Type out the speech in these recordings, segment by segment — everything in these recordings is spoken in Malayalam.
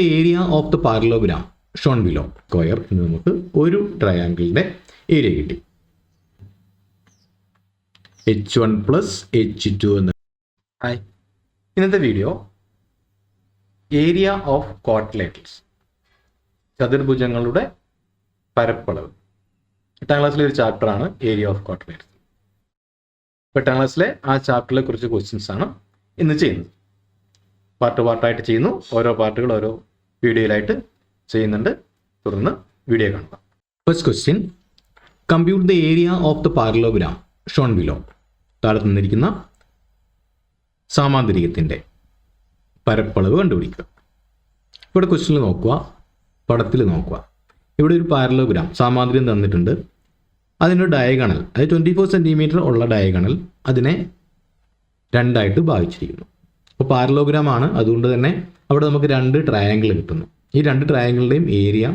Area of the parallelogram Sean below square എന്ന് നമുക്ക് ഒരു ട്രയാങ്കിളിന്റെ ഏരിയ കിട്ടി. H1 പ്ലസ് H2 എന്ന്. ഹായ്, ഇന്നത്തെ വീഡിയോ ഏരിയ ഓഫ് ക്വാഡ്രിലേറ്ററൽസ്, ചതുർഭുജങ്ങളുടെ പരപ്പളവ്. 8ാം ക്ലാസ്സിലെ ഒരു ചാപ്റ്ററാണ് ഏരിയ ഓഫ് ക്വാഡ്രിലേറ്ററൽസ്. 8ാം ക്ലാസ്സിലെ ആ ചാപ്റ്ററിലെ കുറച്ച് ക്വസ്റ്റ്യൻസ് ആണ് ഇന്ന് ചെയ്യുന്നത്. പാർട്ടായിട്ട് ചെയ്യുന്നു. ഓരോ പാർട്ടുകൾ ഓരോ വീഡിയോയിലായിട്ട് ചെയ്യുന്നുണ്ട്. തുടർന്ന് വീഡിയോ കാണുക. First question, compute the area of the parallelogram Sean below. താഴെ തന്നിരിക്കുന്ന സാമാന്തരികത്തിൻ്റെ പരപ്പളവ് കണ്ടുപിടിക്കുക. ഇവിടെ ക്വസ്റ്റ്യനിൽ നോക്കുക, പടത്തിൽ നോക്കുക. ഇവിടെ ഒരു പാരലോഗ്രാം സാമാന്തരികം തന്നിട്ടുണ്ട്. അതിൻ്റെ ഡയഗണൽ, അത് 24 സെൻറ്റിമീറ്റർ ഉള്ള ഡയഗണൽ അതിനെ രണ്ടായിട്ട് ഭാഗിച്ചിരിക്കുന്നു. അപ്പോൾ പാരലോഗ്രാം ആണ്, അതുകൊണ്ട് തന്നെ അവിടെ നമുക്ക് 2 ട്രയാങ്കിൾ കിട്ടുന്നു. ഈ 2 ട്രയാങ്കിളിൻ്റെയും ഏരിയ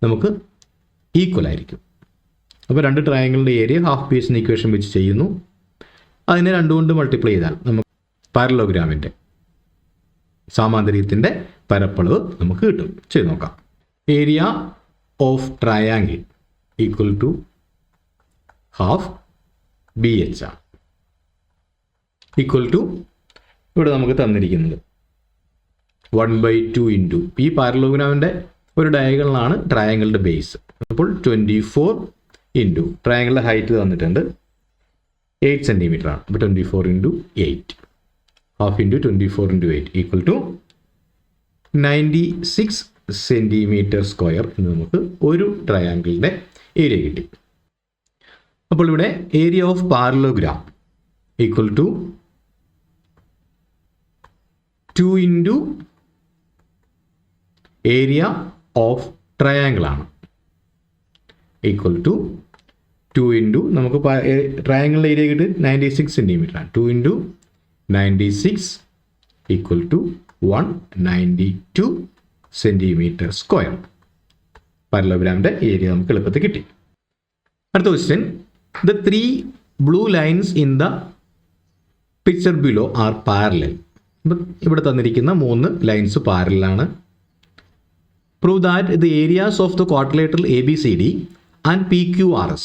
നമുക്ക് ഈക്വൽ ആയിരിക്കും. അപ്പോൾ 2 ട്രയാങ്കിളിൻ്റെ ഏരിയ ഹാഫ് പീസിന് ഇക്വേഷൻ വെച്ച് ചെയ്യുന്നു. അതിനെ 2 കൊണ്ട് മൾട്ടിപ്ലൈ ചെയ്താൽ നമുക്ക് പാരലോഗ്രാമിൻ്റെ സാമാന്തരികത്തിൻ്റെ പരപ്പളവ് നമുക്ക് കിട്ടും. ചെയ്ത് നോക്കാം. Area of triangle equal to half BH ആണ്. ഈക്വൽ ടു ഇവിടെ നമുക്ക് തന്നിരിക്കുന്നത് 1/2 ഇൻറ്റു ഈ പാരലോഗ്രാമിൻ്റെ ഒരു ഡയഗണലാണ് ട്രയാങ്കിളിൻ്റെ ബേസ്. അപ്പോൾ 24 ഇൻറ്റു ട്രയാങ്കിളിൻ്റെ ഹൈറ്റ് തന്നിട്ടുണ്ട് 8 സെൻറ്റിമീറ്റർ ആണ്. അപ്പോൾ 24 into 8, half into 24 into 8 equal to 96 centimetre square എന്ന് നമുക്ക് ഒരു ട്രയാങ്കിളിൻ്റെ ഏരിയ കിട്ടി. അപ്പോൾ ഇവിടെ area of parallelogram equal to 2 into area of triangle ആണ്. ഈക്വൽ ടു 2 ഇൻറ്റു നമുക്ക് ട്രയാങ്കിളിൻ്റെ ഏരിയ കിട്ടി 96 സെൻറ്റിമീറ്റർ ആണ്. 2 into 96 equal to 192 centimetre square. പാരലോഗ്രാമിൻ്റെ ഏരിയ നമുക്ക് എളുപ്പത്തിൽ കിട്ടി. അടുത്ത question, the 3 blue lines in the picture below R parallel. ഇവിടെ തന്നിരിക്കുന്ന 3 ലൈൻസ് പാരലാണ്. Prove that the areas of the quadrilateral ABCD and PQRS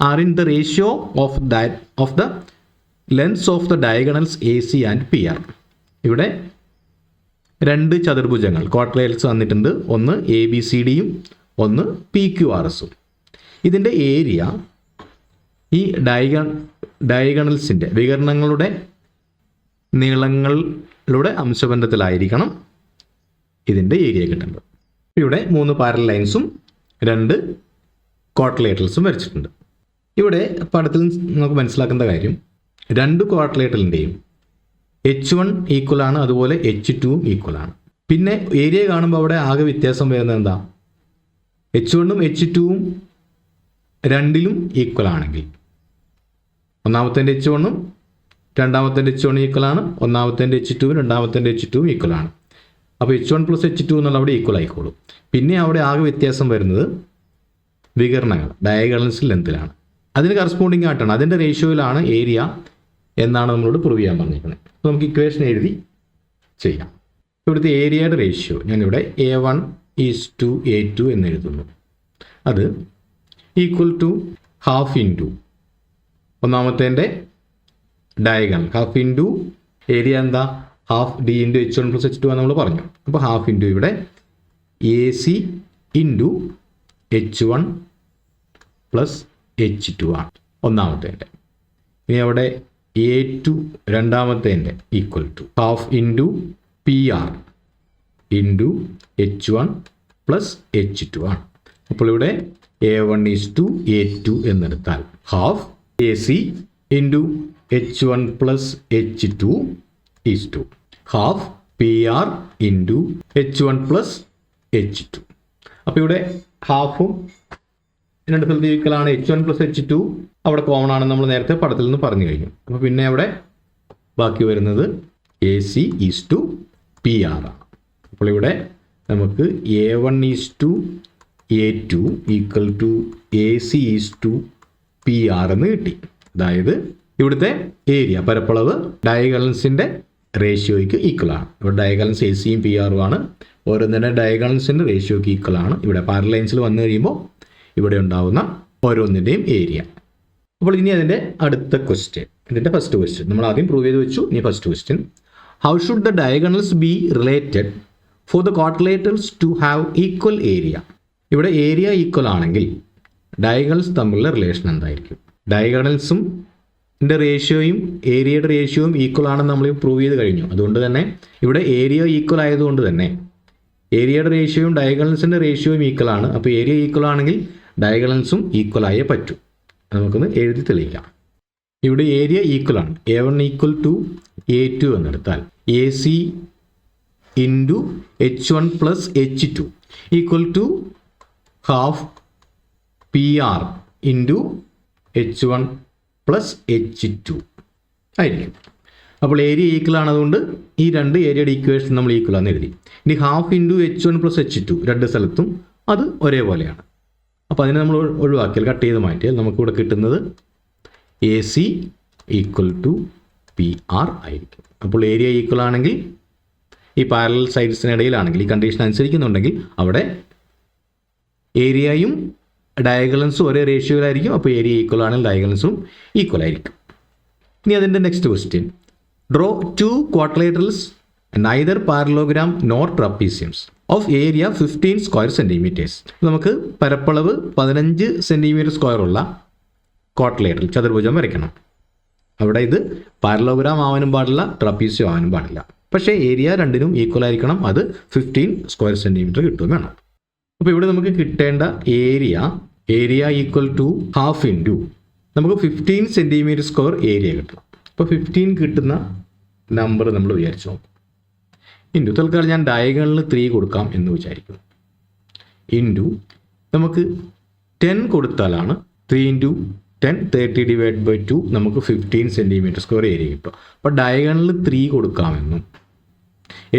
are in the ratio of the lengths of the diagonals AC and PR. ഇവിടെ 2 ചതുർഭുജങ്ങൾ ക്വാഡ്രിലേറ്ററൽസ് തന്നിട്ടുണ്ട്. ഒന്ന് ABCDയും ഒന്ന് PQRSഉം. ഇതിൻ്റെ ഏരിയ ഈ ഡയഗണൽസിൻ്റെ വികരണങ്ങളുടെ നീളങ്ങളുടെ അംശബന്ധത്തിലായിരിക്കണം ഇതിൻ്റെ ഏരിയ കിട്ടേണ്ടത്. ഇവിടെ 3 പാരലൽ ലൈൻസും 2 ക്വാഡ്രിലേറ്ററൽസും വരച്ചിട്ടുണ്ട്. ഇവിടെ പടത്തിൽ നമുക്ക് മനസ്സിലാക്കേണ്ട കാര്യം, 2 ക്വാഡ്രിലേറ്ററലിൻ്റെയും H1 ഈക്വൽ ആണ്, അതുപോലെ H2 ഈക്വൽ ആണ്. പിന്നെ ഏരിയ കാണുമ്പോൾ അവിടെ ആകെ വ്യത്യാസം വരുന്നത് എന്താ? H1ഉം H2ഉം 2ലും ഈക്വൽ ആണെങ്കിൽ ഒന്നാമത്തേൻ്റെ H1ഉം രണ്ടാമത്തേൻ്റെ H1 ഈക്വൽ ആണ്, ഒന്നാമത്തേൻ്റെ H2ഉം രണ്ടാമത്തേൻ്റെ H2ഉം ഈക്വൽ ആണ്. അപ്പോൾ H1 പ്ലസ് H2 എന്നുള്ള അവിടെ ഈക്വൽ ആയിക്കോളും. പിന്നെ അവിടെ ആകെ വ്യത്യാസം വരുന്നത് വികരണങ്ങൾ ഡയഗണൽസ് ലെങ്തിലാണ്. അതിന് കറസ്പോണ്ടിങ് ആയിട്ടാണ്, അതിൻ്റെ റേഷ്യോയിലാണ് ഏരിയ എന്നാണ് നമ്മളോട് പ്രൂവ് ചെയ്യാൻ പറഞ്ഞിരിക്കുന്നത്. അപ്പോൾ നമുക്ക് ഇക്വേഷൻ എഴുതി ചെയ്യാം. ഇവിടുത്തെ ഏരിയയുടെ റേഷ്യോ ഞാനിവിടെ A1:A2 എന്ന് എഴുതുന്നു. അത് ഈക്വൽ ടു ഹാഫ് ഇൻറ്റു ഒന്നാമത്തേൻ്റെ ഡയഗണൽ, ഹാഫ് ഇൻറ്റു ഏരിയ എന്താ, half D into H1 plus H2 ആണ് നമ്മൾ പറഞ്ഞു. അപ്പോൾ ഹാഫ് ഇൻറ്റു ഇവിടെ AC into H1 plus H2 ആണ് ഒന്നാമത്തേൻ്റെ. ഇനി അവിടെ A2 രണ്ടാമത്തേൻ്റെ equal to half into PR into H1 plus H2 ആണ്. അപ്പോൾ ഇവിടെ A1:A2 എന്നെടുത്താൽ half AC into H1 plus H2 is to half PR into H1 plus H2. അപ്പോൾ ഇവിടെ ഹാഫും 2 സ്ഥലത്ത് ഈക്വലാണ്. H1 പ്ലസ് H2 അവിടെ കോമൺ ആണെന്ന് നമ്മൾ നേരത്തെ പടത്തിൽ നിന്ന് പറഞ്ഞു കഴിഞ്ഞു. അപ്പോൾ പിന്നെ അവിടെ ബാക്കി വരുന്നത് AC ഈസ് ടു PR ആണ്. അപ്പോൾ ഇവിടെ നമുക്ക് A1:A2 equal to AC is to PR എന്ന് കിട്ടി. അതായത് ഇവിടുത്തെ ഏരിയ പരപ്പളവ് ഡയഗണൽസിൻ്റെ റേഷ്യോയ്ക്ക് ഈക്വൽ ആണ്. ഇവിടെ ഡയഗണൽസ് എ സിയും പി ആറും ആണ്. ഓരോന്നിൻ്റെ ഡയഗണൽസിൻ്റെ റേഷ്യോയ്ക്ക് ഈക്വൽ ആണ്. ഇവിടെ പാരലൽ ലൈൻസിൽ വന്നു കഴിയുമ്പോൾ ഇവിടെ ഉണ്ടാവുന്ന ഓരോന്നിൻ്റെയും ഏരിയ. അപ്പോൾ ഇനി അതിൻ്റെ അടുത്ത ക്വസ്റ്റ്യൻ, ഇതിൻ്റെ ഫസ്റ്റ് ക്വസ്റ്റ്യൻ നമ്മൾ ആദ്യം പ്രൂവ് ചെയ്ത് വെച്ചു. ഇനി first question, how should the diagonals be related for the quadrilaterals to have equal area? ഇവിടെ ഏരിയ ഈക്വൽ ആണെങ്കിൽ ഡയഗണൽസ് തമ്മിലുള്ള റിലേഷൻ എന്തായിരിക്കും? ഡയഗണൽസും റേഷ്യോയും ഏരിയയുടെ റേഷ്യോയും ഈക്വൽ ആണെന്ന് നമ്മൾ പ്രൂവ് ചെയ്ത് കഴിഞ്ഞു. അതുകൊണ്ട് തന്നെ ഇവിടെ ഏരിയ ഈക്വൽ ആയതുകൊണ്ട് തന്നെ ഏരിയയുടെ റേഷ്യോയും ഡയഗണൽസിൻ്റെ റേഷ്യോയും ഈക്വൽ ആണ്. അപ്പോൾ ഏരിയ ഈക്വൽ ആണെങ്കിൽ ഡയഗണൽസും ഈക്വൽ ആയേ പറ്റൂ. നമുക്കൊന്ന് എഴുതി തെളിയിക്കാം. ഇവിടെ ഏരിയ ഈക്വൽ ആണ്. A1 ഈക്വൽ ടു A2 എന്നെടുത്താൽ AC into H1 plus H2 equal to half PR into H1 plus H2 ആയിരിക്കും. അപ്പോൾ ഏരിയ ഈക്വൽ ആണതുകൊണ്ട് ഈ രണ്ട് ഏരിയയുടെ ഈക്വേഷൻ നമ്മൾ ഈക്വൽ ആണെന്ന് എഴുതി. ഇനി half into H1 plus H2 രണ്ട് സ്ഥലത്തും അത് ഒരേപോലെയാണ്. അപ്പോൾ അതിനെ നമ്മൾ ഒഴിവാക്കിയാൽ, കട്ട് ചെയ്ത് മാറ്റിയാൽ നമുക്കിവിടെ കിട്ടുന്നത് AC ഈക്വൽ ടു PR ആയിരിക്കും. അപ്പോൾ ഏരിയ ഈക്വൽ ആണെങ്കിൽ ഈ പാരലൽ സൈഡ്സിനിടയിലാണെങ്കിൽ, ഈ കണ്ടീഷൻ അനുസരിക്കുന്നുണ്ടെങ്കിൽ അവിടെ ഏരിയയും ഡയഗണൽസും ഒരേ റേഷ്യോയിലായിരിക്കും. അപ്പോൾ ഏരിയ ഈക്വൽ ആണെങ്കിൽ ഡയഗണൽസും ഈക്വൽ ആയിരിക്കും. ഇനി അതിൻ്റെ next question, draw 2 ക്വാഡ്രിലേറ്ററൽസ് neither parallelogram nor trapeziums of area 15 square centimetres. നമുക്ക് പരപ്പളവ് 15 സെൻറ്റിമീറ്റർ സ്ക്വയർ ഉള്ള ക്വാഡ്രിലേറ്ററൽ ചതുർഭുജം വരയ്ക്കണം. അവിടെ ഇത് പാരലോഗ്രാം ആവാനും പാടില്ല, ട്രപ്പീസിയോ ആവാനും പാടില്ല. പക്ഷേ ഏരിയ രണ്ടിനും ഈക്വൽ ആയിരിക്കണം. അത് 15 സ്ക്വയർ സെൻറ്റിമീറ്റർ കിട്ടുകയും വേണം. അപ്പോൾ ഇവിടെ നമുക്ക് കിട്ടേണ്ട area equal to half into നമുക്ക് 15 സെൻറ്റിമീറ്റർ സ്ക്വയർ ഏരിയ കിട്ടണം. അപ്പോൾ 15 കിട്ടുന്ന നമ്പർ നമ്മൾ വിചാരിച്ചു നോക്കും. ഇൻറ്റു തൽക്കാലം ഞാൻ ഡയഗണലിൽ 3 കൊടുക്കാം എന്ന് വിചാരിക്കുന്നു. ഇൻറ്റു നമുക്ക് 10 കൊടുത്താലാണ് 3 ഇൻറ്റു 10 30 ഡിവൈഡ് ബൈ 2 നമുക്ക് 15 സെൻറ്റിമീറ്റർ സ്ക്വയർ ഏരിയ കിട്ടും. അപ്പോൾ ഡയഗണലിൽ 3 കൊടുക്കാമെന്നും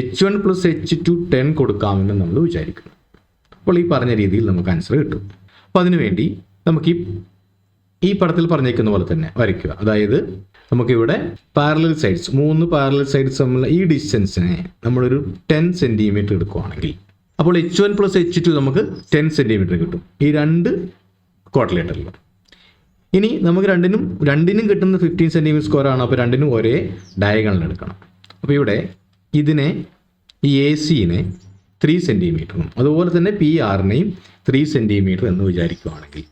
H1 പ്ലസ് H2 10 കൊടുക്കാമെന്നും നമ്മൾ വിചാരിക്കുന്നു. അപ്പോൾ ഈ പറഞ്ഞ രീതിയിൽ നമുക്ക് ആൻസർ കിട്ടും. അപ്പോൾ അതിനുവേണ്ടി നമുക്ക് ഈ പടത്തിൽ പറഞ്ഞേക്കുന്ന പോലെ തന്നെ വരയ്ക്കുക. അതായത് നമുക്കിവിടെ പാരലൽ സൈഡ്സ്, 3 പാരലൽ സൈഡ്സ് തമ്മിലുള്ള ഈ ഡിസ്റ്റൻസിനെ നമ്മളൊരു 10 സെൻറ്റിമീറ്റർ എടുക്കുകയാണെങ്കിൽ അപ്പോൾ H1 പ്ലസ് H2 നമുക്ക് 10 സെൻറ്റിമീറ്റർ കിട്ടും ഈ രണ്ട് ക്വാഡ്രിലേറ്ററിൽ. ഇനി നമുക്ക് രണ്ടിനും കിട്ടുന്ന 15 സെൻറ്റിമീറ്റർ സ്ക്വയർ ആണ്. അപ്പോൾ രണ്ടിനും ഒരേ ഡയഗണൽ എടുക്കണം. അപ്പോൾ ഇവിടെ ഇതിനെ ഈ AC-നെ 3 സെൻറ്റിമീറ്ററും അതുപോലെ തന്നെ PR-നെയും 3 സെൻറ്റിമീറ്റർ എന്ന് വിചാരിക്കുകയാണെങ്കിൽ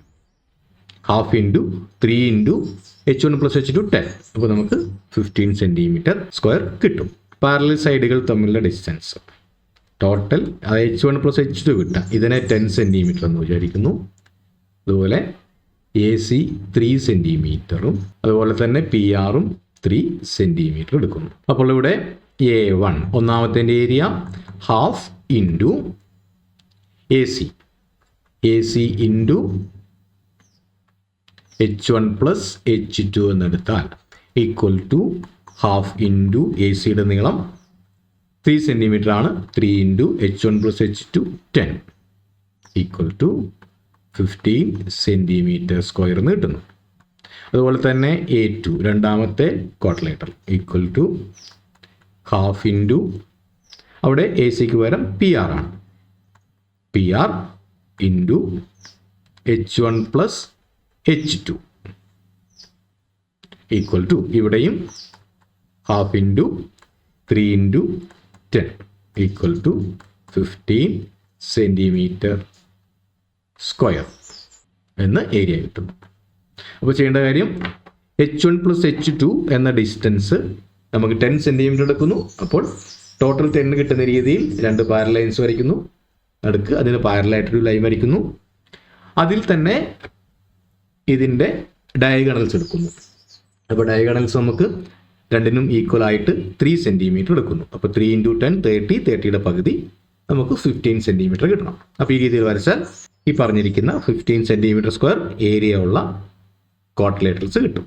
half into 3 into H1 plus H2 10. അപ്പോൾ നമുക്ക് 15 സെൻറ്റിമീറ്റർ സ്ക്വയർ കിട്ടും. പാരലൽ സൈഡുകൾ തമ്മിലുള്ള distance total H1 plus H2 കിട്ടാം. ഇതിനെ 10 സെൻറ്റിമീറ്റർ എന്ന് വിചാരിക്കുന്നു. അതുപോലെ AC 3 സെൻറ്റിമീറ്ററും അതുപോലെ തന്നെ PR-ഉം 3 സെൻറ്റിമീറ്റർ എടുക്കുന്നു. അപ്പോൾ ഇവിടെ A1 ഒന്നാമത്തെ area half into AC into H1 plus H2 എന്നെടുത്താൽ ഈക്വൽ ടു ഹാഫ് ഇൻറ്റു AC-യുടെ നീളം 3 സെൻറ്റിമീറ്റർ ആണ്. 3 into H1 plus H2 10 equal to 15 centimetre square എന്ന് കിട്ടുന്നു. അതുപോലെ തന്നെ A2 രണ്ടാമത്തെ quadrilateral equal to half into അവിടെ AC-ക്ക് പകരം PR ആണ്. PR into H1 plus H2 equal to ഇവിടെയും half into 3 into 10 equal to 15 centimetre square എന്ന് ഏരിയ കിട്ടുന്നു. അപ്പോൾ ചെയ്യേണ്ട കാര്യം H1 പ്ലസ് H2 എന്ന ഡിസ്റ്റൻസ് നമുക്ക് 10 സെൻറ്റിമീറ്റർ എടുക്കുന്നു. അപ്പോൾ ടോട്ടൽ 10 കിട്ടുന്ന രീതിയിൽ 2 പാരലൽ ലൈൻസ് വരയ്ക്കുന്നു. നടുക്ക് അതിന് പാരലായിട്ടൊരു ലൈൻ വരയ്ക്കുന്നു. അതിൽ തന്നെ ഇതിൻ്റെ ഡയഗണൽസ് എടുക്കുന്നു. അപ്പോൾ ഡയഗണൽസ് നമുക്ക് രണ്ടിനും ഈക്വൽ ആയിട്ട് 3 സെൻറ്റിമീറ്റർ എടുക്കുന്നു. അപ്പോൾ 3 ഇൻറ്റു 10 30, 30യുടെ പകുതി നമുക്ക് 15 സെൻറ്റിമീറ്റർ കിട്ടണം. അപ്പോൾ ഈ രീതിയിൽ വരച്ചാൽ ഈ പറഞ്ഞിരിക്കുന്ന 15 സെൻറ്റിമീറ്റർ സ്ക്വയർ ഏരിയ ഉള്ള ക്വാഡ്രിലേറ്ററൽസ് കിട്ടും.